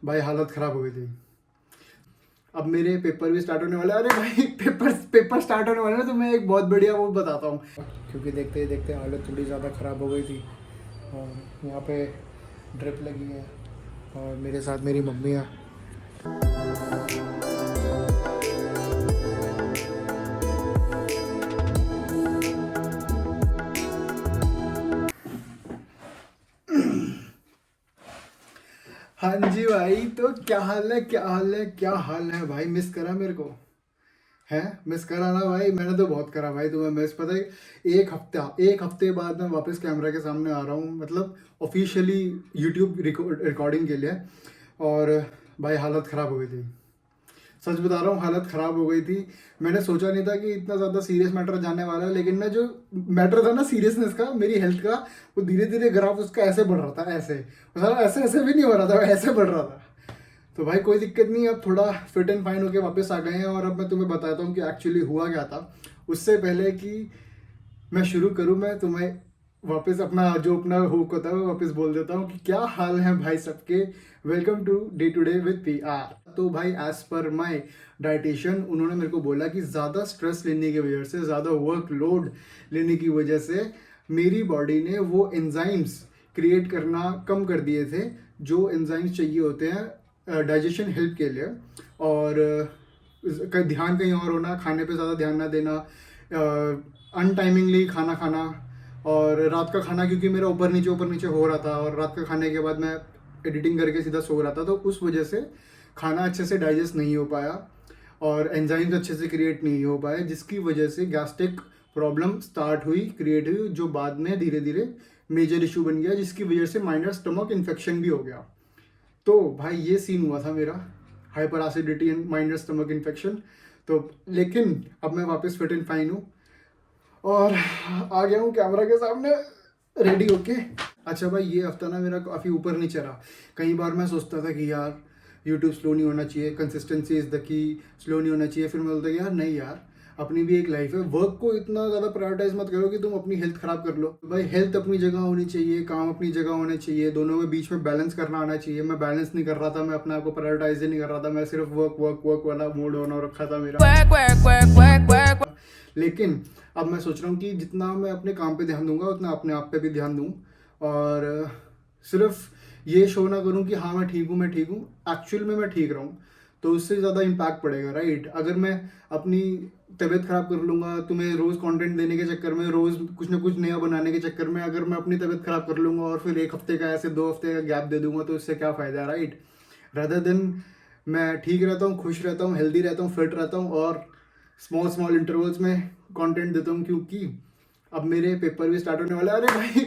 भाई हालत ख़राब हो गई थी। अब मेरे पेपर भी स्टार्ट होने वाले हैं। अरे भाई पेपर स्टार्ट होने वाले हैं तो मैं एक बहुत बढ़िया वो बताता हूँ, क्योंकि देखते ही देखते हालत थोड़ी ज़्यादा ख़राब हो गई थी। और यहाँ पे ड्रिप लगी है और मेरे साथ मेरी मम्मी है। हाँ जी भाई, तो क्या हाल है, क्या हाल है, क्या हाल है भाई। मिस करा मेरे को? है मिस करा ना भाई? मैंने तो बहुत करा भाई तुम्हें मिस। पता है, एक हफ्ते बाद मैं वापस कैमरा के सामने आ रहा हूँ, मतलब ऑफिशियली यूट्यूब रिकॉर्डिंग के लिए। और भाई हालत ख़राब हो गई थी, सच बता रहा हूँ, हालत ख़राब हो गई थी। मैंने सोचा नहीं था कि इतना ज़्यादा सीरियस मैटर जाने वाला है, लेकिन मैं जो मैटर था ना सीरियसनेस का, मेरी हेल्थ का, वो धीरे धीरे ग्राफ उसका ऐसे बढ़ रहा था, ऐसे सारा ऐसे ऐसे भी नहीं हो रहा था, ऐसे बढ़ रहा था। तो भाई कोई दिक्कत नहीं, अब थोड़ा फिट एंड फाइन होके वापस आ गए हैं। और अब मैं तुम्हें बताता हूँ कि एक्चुअली हुआ क्या था। उससे पहले कि मैं शुरू करूँ, मैं तुम्हें वापस अपना जो अपना हुक होता है वो वापस बोल देता हूँ कि क्या हाल है भाई सबके। Welcome to day with PR। तो भाई एज पर माय डाइटिशियन, उन्होंने मेरे को बोला कि ज़्यादा स्ट्रेस लेने की वजह से, ज़्यादा वर्कलोड लेने की वजह से मेरी बॉडी ने वो एंजाइम्स क्रिएट करना कम कर दिए थे, जो एंजाइम्स चाहिए होते हैं डाइजेशन हेल्प के लिए। और ध्यान कहीं और होना, खाने पे ज़्यादा ध्यान ना देना, अनटाइमिंगली खाना खाना, और रात का खाना क्योंकि मेरा ऊपर नीचे हो रहा था, और रात का खाने के बाद मैं एडिटिंग करके सीधा सो रहा था, तो उस वजह से खाना अच्छे से डाइजेस्ट नहीं हो पाया और एंजाइम्स अच्छे से क्रिएट नहीं हो पाए, जिसकी वजह से गैस्ट्रिक प्रॉब्लम स्टार्ट हुई, क्रिएट हुई, जो बाद में धीरे धीरे मेजर इशू बन गया, जिसकी वजह से माइनर स्टमक इन्फेक्शन भी हो गया। तो भाई ये सीन हुआ था मेरा, hyper acidity and minor stomach infection. तो लेकिन अब मैं वापस फिट एंड फाइन हूँ और आ गया हूँ कैमरा के सामने रेडी होके। अच्छा भाई, ये हफ्ता ना मेरा काफ़ी ऊपर नहीं चला। कई बार मैं सोचता था कि यार यूट्यूब स्लो नहीं होना चाहिए, consistency is the key, slow नहीं होना चाहिए। फिर मैं बोलता कि यार नहीं यार, अपनी भी एक लाइफ है, वर्क को इतना ज़्यादा प्रायोरिटाइज मत करो कि तुम अपनी हेल्थ ख़राब कर लो। भाई हेल्थ अपनी जगह होनी चाहिए, काम अपनी जगह होने चाहिए, दोनों में बीच में बैलेंस करना आना चाहिए। मैं बैलेंस नहीं कर रहा था, मैं अपने आप को प्रायोरिटाइज ही नहीं कर रहा था, मैं सिर्फ वर्क वर्क वर्क वाला मोड होना रखा था मेरा। लेकिन अब मैं सोच रहा हूँ कि जितना मैं अपने काम पे ध्यान दूंगा उतना अपने आप पे भी ध्यान दूँ, और सिर्फ ये शो ना करूँ कि हाँ मैं ठीक हूँ, मैं ठीक हूँ, एक्चुअल में मैं ठीक रहूँ। तो उससे ज़्यादा इम्पैक्ट पड़ेगा, राइट? अगर मैं अपनी तबीयत ख़राब कर लूँगा, तुम्हें रोज़ कंटेंट देने के चक्कर में, रोज़ कुछ ना कुछ नया बनाने के चक्कर में, अगर मैं अपनी तबीयत ख़राब कर लूँगा और फिर एक हफ्ते का ऐसे 2 हफ्ते का गैप दे दूँगा, तो इससे क्या फ़ायदा है, राइट? रदर देन मैं ठीक रहता हूँ, खुश रहता हूँ, हेल्दी रहता हूँ, फिट रहता हूँ, और स्मॉल स्मॉल इंटरवल्स में कंटेंट देता हूँ, क्योंकि अब मेरे पेपर भी स्टार्ट होने वाले हैं। अरे भाई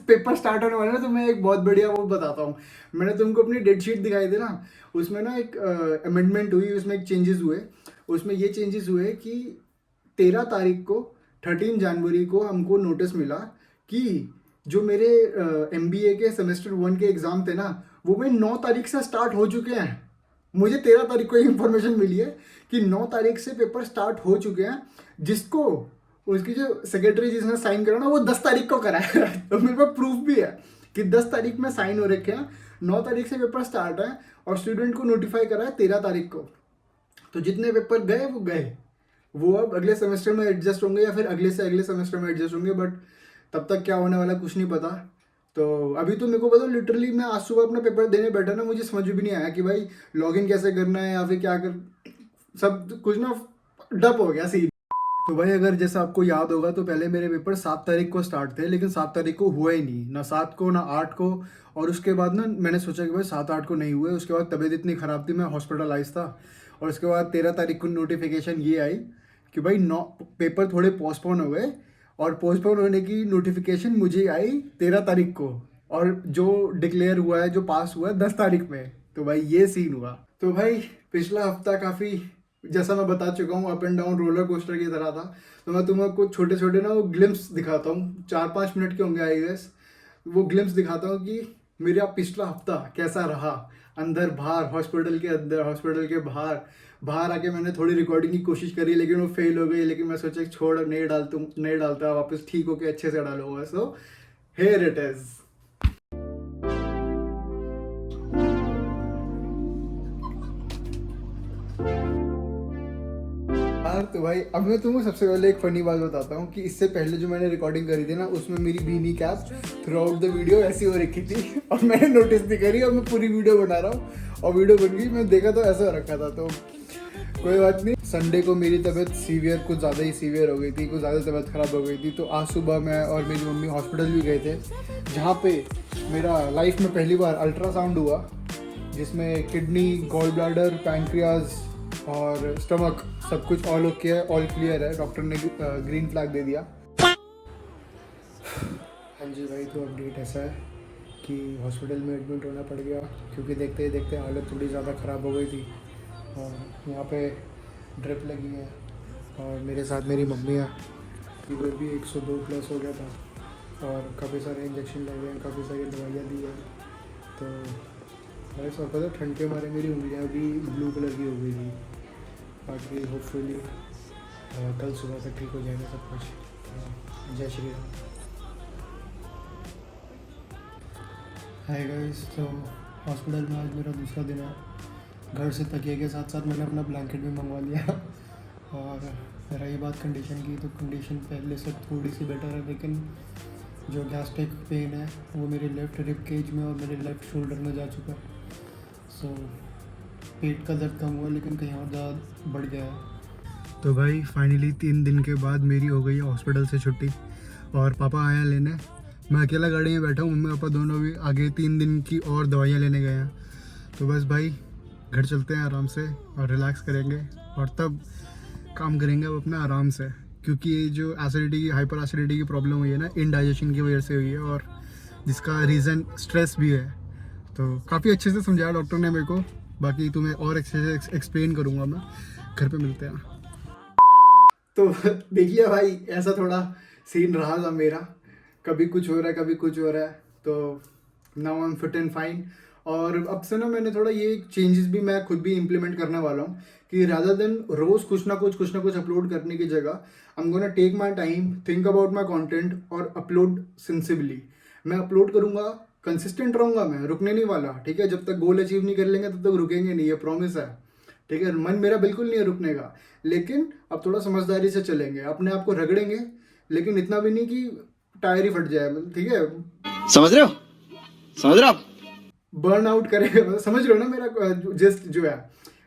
पेपर स्टार्ट होने वाले हैं तो मैं एक बहुत बढ़िया वो बताता हूँ। मैंने तुमको अपनी डेट शीट दिखाई थी ना, उसमें ना एक अमेंडमेंट हुई, उसमें एक चेंजेस हुए। उसमें ये चेंजेस हुए कि 13 तारीख को, 13 जनवरी को हमको नोटिस मिला कि जो मेरे MBA के सेमेस्टर 1 के एग्ज़ाम थे ना, वो मैं 9 तारीख से स्टार्ट हो चुके हैं। मुझे 13 तारीख को इंफॉर्मेशन मिली है कि 9 तारीख से पेपर स्टार्ट हो चुके हैं, जिसको उसकी जो सेक्रेटरी जिसने साइन करा ना, वो 10 तारीख को करा है। तो मेरे पास प्रूफ भी है कि 10 तारीख में साइन हो रखे हैं, 9 तारीख से पेपर स्टार्ट है, और स्टूडेंट को नोटिफाई करा है 13 तारीख को। तो जितने पेपर गए वो गए, वो अब अगले सेमेस्टर में एडजस्ट होंगे या फिर अगले से अगले सेमेस्टर में एडजस्ट होंगे, बट तब तक क्या होने वाला कुछ नहीं पता। तो अभी तो मेरे को पता, लिटरली मैं आज सुबह अपना पेपर देने बैठा ना, मुझे समझ भी नहीं आया कि भाई लॉगिन कैसे करना है या फिर क्या कर, सब कुछ ना डप हो गया सी। तो भाई अगर जैसा आपको याद होगा तो पहले मेरे पेपर 7 तारीख को स्टार्ट थे, लेकिन 7 तारीख को हुआ ही नहीं, ना 7 को ना 8 को। और उसके बाद ना मैंने सोचा कि भाई 7-8 को नहीं हुए, उसके बाद तबीयत इतनी ख़राब थी, मैं हॉस्पिटलाइज था। और उसके बाद 13 तारीख को नोटिफिकेशन ये आई कि भाई 9 पेपर थोड़े पोस्टपोन हो गए, और पोस्टपोन होने की नोटिफिकेशन मुझे आई 13 तारीख को, और जो डिक्लेयर हुआ है, जो पास हुआ है 10 तारीख में। तो भाई ये सीन हुआ। तो भाई पिछला हफ्ता काफ़ी, जैसा मैं बता चुका हूँ, up and down roller coaster की तरह था। तो मैं तुम्हें कुछ छोटे छोटे ना वो ग्लिम्स दिखाता हूँ, 4-5 मिनट के होंगे आई गेस। वो ग्लिम्स दिखाता हूँ कि मेरा पिछला हफ्ता कैसा रहा, अंदर बाहर, हॉस्पिटल के अंदर, हॉस्पिटल के बाहर। बाहर आके मैंने थोड़ी रिकॉर्डिंग की कोशिश करी, लेकिन वो फेल हो गई। लेकिन मैं सोचा छोड़, नहीं डालता, वापस ठीक होके अच्छे से डालूंगा। So here it is. यार। तो भाई अब मैं तुमको सबसे पहले एक फनी बात बताता हूँ कि इससे पहले जो मैंने रिकॉर्डिंग करी थी ना, उसमें मेरी beanie cap throughout the video ऐसी हो रखी थी और मैंने नोटिस नहीं करी और मैं पूरी वीडियो बना रहा हूँ और वीडियो बन गई। मैं देखा तो ऐसा हो रखा था। तो कोई बात नहीं। संडे को मेरी तबीयत सीवियर, कुछ ज़्यादा ही सीवियर हो गई थी, कुछ ज़्यादा तबीयत ख़राब हो गई थी। तो आज सुबह मैं और मेरी मम्मी हॉस्पिटल भी गए थे, जहाँ पे मेरा लाइफ में पहली बार अल्ट्रासाउंड हुआ, जिसमें किडनी, गॉल ब्लैडर, पैंक्रियाज और स्टमक सब कुछ ऑल ओके है, ऑल क्लियर है। डॉक्टर ने ग्रीन फ्लैग दे दिया। हाँ जी भाई, तो अपडेट ऐसा है कि हॉस्पिटल में एडमिट होना पड़ गया, क्योंकि देखते ही देखते हालत थोड़ी ज़्यादा ख़राब हो गई थी। और यहाँ पे ड्रिप लगी है और मेरे साथ मेरी मम्मी है। फीवर भी 102 प्लस हो गया था और काफ़ी सारे इंजेक्शन लगे हैं, काफ़ी सारी दवाइयाँ दी हैं। तो भाई सब पता, ठंड के मारे मेरी उंगलियाँ भी ब्लू कलर की हो गई थी। बाकी होपफुली कल सुबह तक ठीक हो जाएगा सब कुछ। जय श्री राम। हाय गाइस, तो हॉस्पिटल में आज मेरा दूसरा दिन है। घर से तकिए के साथ साथ मैंने अपना ब्लैंकेट भी मंगवा लिया। और रही बात कंडीशन की, तो कंडीशन पहले से थोड़ी सी बेटर है, लेकिन जो गैस्ट्रिक पेन है वो मेरे लेफ़्ट रिब केज में और मेरे लेफ़्ट शोल्डर में जा चुका है। सो पेट का दर्द कम हुआ, लेकिन कहीं और ज़्यादा बढ़ गया है। तो भाई फाइनली 3 दिन के बाद मेरी हो गई हॉस्पिटल से छुट्टी और पापा आया लेने। मैं अकेला गाड़ी में बैठा हूँ, मम्मी पापा दोनों भी आगे 3 दिन की और दवाइयाँ लेने गए हैं। तो बस भाई घर चलते हैं आराम से और रिलैक्स करेंगे और तब काम करेंगे अब अपना आराम से, क्योंकि ये जो एसिडिटी की, हाइपर एसिडिटी की प्रॉब्लम हुई है ना, इनडाइजेशन की वजह से हुई है और जिसका रीज़न स्ट्रेस भी है। तो काफ़ी अच्छे से समझाया डॉक्टर ने मेरे को। बाकी तुम्हें और अच्छे से एक्सप्लेन करूँगा मैं। घर पे मिलते हैं। तो देखिए भाई, ऐसा थोड़ा सीन रहा था मेरा। कभी कुछ हो रहा है, कभी कुछ हो रहा है। तो now I am fit and fine. और अब से ना मैंने थोड़ा ये चेंजेस भी मैं खुद भी इम्प्लीमेंट करने वाला हूँ कि रादर देन रोज़ कुछ ना कुछ अपलोड करने की जगह I am gonna take my time, think about my content और अपलोड सेंसिबली। मैं अपलोड करूँगा, कंसिस्टेंट रहूँगा, मैं रुकने नहीं वाला। ठीक है, जब तक गोल अचीव नहीं कर लेंगे तब तक रुकेंगे नहीं, ये प्रॉमिस है। ठीक है, मन मेरा बिल्कुल नहीं है रुकने का, लेकिन अब थोड़ा समझदारी से चलेंगे, अपने आप को रगड़ेंगे, लेकिन इतना भी नहीं कि टायर ही फट जाए। ठीक है, समझ रहे हो, समझ रहे हो आप? बर्न आउट करेंगे, मतलब समझ रहे हो ना मेरा जस्ट जो है।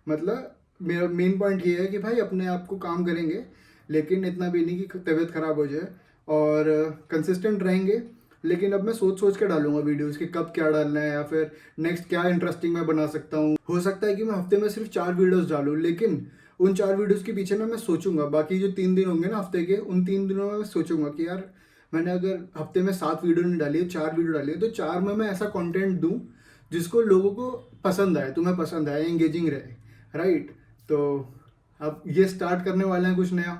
मतलब मेरा मेन पॉइंट ये है कि भाई अपने आप को काम करेंगे, लेकिन इतना भी नहीं कि तबीयत खराब हो जाए, और कंसिस्टेंट रहेंगे। लेकिन अब मैं सोच सोच के डालूंगा वीडियोस कि कब क्या डालना है, या फिर नेक्स्ट क्या इंटरेस्टिंग मैं बना सकता हूँ। हो सकता है कि मैं हफ्ते में सिर्फ 4 वीडियोस डालूँ, लेकिन उन 4 वीडियोस के पीछे ना मैं सोचूंगा, बाकी जो 3 दिन होंगे ना हफ्ते के, उन 3 दिनों में मैं सोचूंगा कि यार मैंने अगर हफ्ते में 7 वीडियो नहीं डाली है, 4 वीडियो डाली है, तो 4 में मैं ऐसा कंटेंट दूं जिसको लोगों को पसंद आए, तुम्हें पसंद आए, एंगेजिंग रहे। राइट। तो अब ये स्टार्ट करने वाले हैं कुछ नया।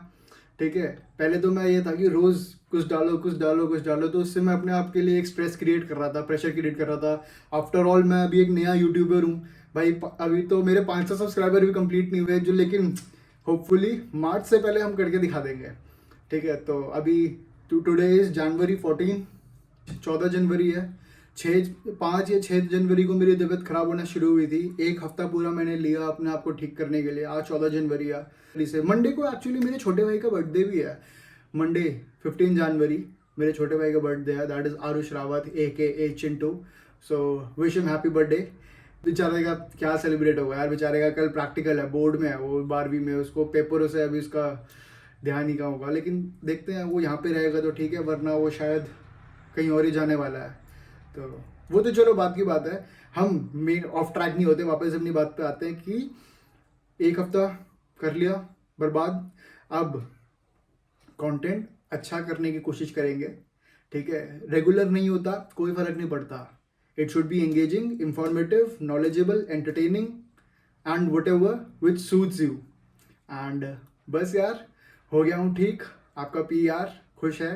ठीक है, पहले तो मैं ये था कि रोज़ कुछ डालो कुछ डालो कुछ डालो, तो उससे मैं अपने आप के लिए एक स्ट्रेस क्रिएट कर रहा था, प्रेशर क्रिएट कर रहा था। आफ्टर ऑल मैं अभी एक नया यूट्यूबर हूँ भाई। अभी तो मेरे 500 सब्सक्राइबर भी कंप्लीट नहीं हुए, जो लेकिन होपफुली मार्च से पहले हम करके दिखा देंगे। ठीक है, तो अभी टुडे इज जनवरी 14, 14 जनवरी है। 5 या 6 जनवरी को मेरी तबीयत खराब होना शुरू हुई थी। एक हफ्ता पूरा मैंने लिया अपने आप को ठीक करने के लिए। आज 14 जनवरी है। से मंडे को एक्चुअली मेरे छोटे भाई का बर्थडे भी है। मंडे 15 जनवरी मेरे छोटे भाई का बर्थडे है। That is Aarush Rawat AKA Chintu. So wish him happy birthday. बेचारे का क्या सेलिब्रेट होगा यार, बेचारे का कल प्रैक्टिकल है, बोर्ड में है वो, 12वीं में। उसको पेपरों से अभी उसका ध्यान ही कहाँ होगा, लेकिन देखते हैं वो यहाँ पे रहेगा तो ठीक है, वरना वो शायद कहीं और ही जाने वाला है। तो वो तो चलो बात की बात है, हम मेन ऑफ ट्रैक नहीं होते, वापस अपनी बात पे आते हैं कि एक हफ्ता कर लिया बर्बाद। अब कंटेंट अच्छा करने की कोशिश करेंगे। ठीक है, रेगुलर नहीं होता कोई फर्क नहीं पड़ता। It should be engaging, informative, knowledgeable, entertaining and what ever which suits you. And बस यार, हो गया हूँ ठीक। आपका PR खुश है,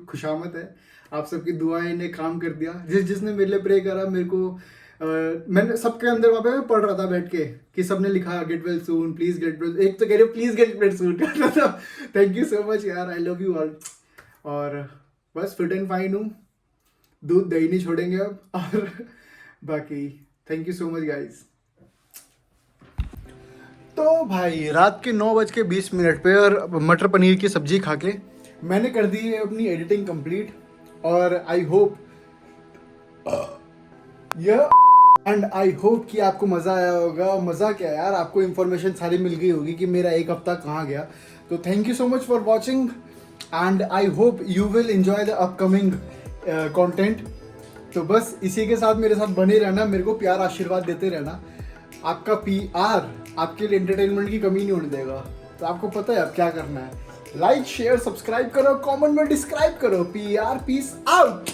खुशामद है। आप सबकी दुआएं ने काम कर दिया। जिसने मेरे लिए प्रे करा, मेरे को मैंने सबके अंदर वहाँ पे पढ़ रहा था बैठ के कि सबने लिखा get well soon, please get well. एक तो कह रहे प्लीज गेट वेल सून कर रहा था। थैंक यू सो मच यार, आई लव यू ऑल। और बस फिट एंड फाइन हूँ, दूध दही नहीं छोड़ेंगे अब। और बाकी thank you so much guys. तो भाई रात के 9:20 पे और मटर पनीर की सब्जी खा के मैंने कर दी है अपनी एडिटिंग कंप्लीट। और आई होप यह एंड आई होप कि आपको मज़ा आया होगा। मज़ा क्या यार, आपको इन्फॉर्मेशन सारी मिल गई होगी कि मेरा एक हफ्ता कहाँ गया। तो thank you so much for watching and I hope you will enjoy the upcoming content. तो बस इसी के साथ मेरे साथ बने रहना, मेरे को प्यार आशीर्वाद देते रहना। आपका PR आपके लिए एंटरटेनमेंट की कमी नहीं होने देगा। तो आपको पता है अब क्या करना है, लाइक शेयर सब्सक्राइब करो, कमेंट में डिस्क्राइब करो। PR peace out.